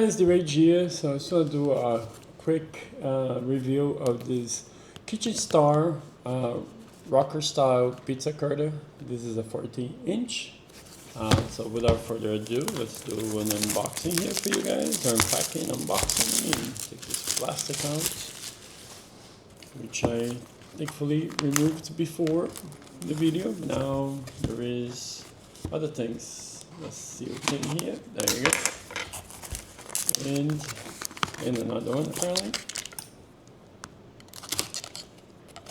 guys, the Ray here. So I just want to do a quick review of this KitchenStar rocker style pizza cutter. This is a 14-inch. So without further ado, let's do an unboxing here for you guys. Unpacking, unboxing, and take this plastic out, which I thankfully removed before the video. Now there is other things. Let's see what's in here. There you go. And another one apparently.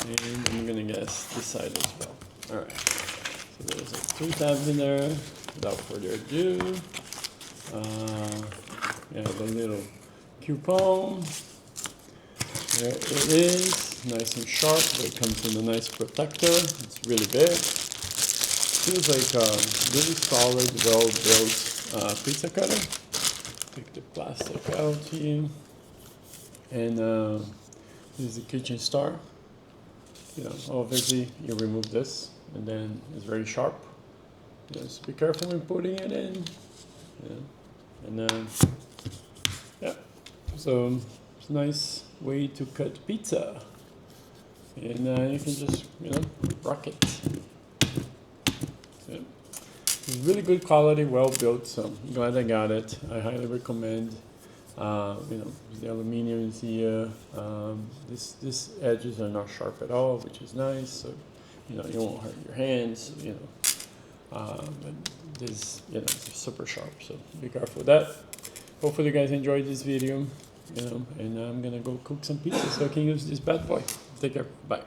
And I'm gonna guess this side as well. Alright. So there's like 3 tabs in there. Without further ado. Yeah, the little coupon. There it is. Nice and sharp, but it comes in a nice protector. It's really big. Feels like a really solid, well-built pizza cutter. Take the plastic out here, and this is the KitchenStar. You know, obviously you remove this, and then it's very sharp. Just be careful when putting it in. Yeah. And yeah, so it's a nice way to cut pizza, and you can just rock it. So, really good quality, well built, so I'm glad I got it. I highly recommend. The aluminum is here. This edges are not sharp at all, which is nice. So you won't hurt your hands. But this it's super sharp. So be careful with that. Hopefully you guys enjoyed this video. And I'm gonna go cook some pizza so I can use this bad boy. Take care. Bye.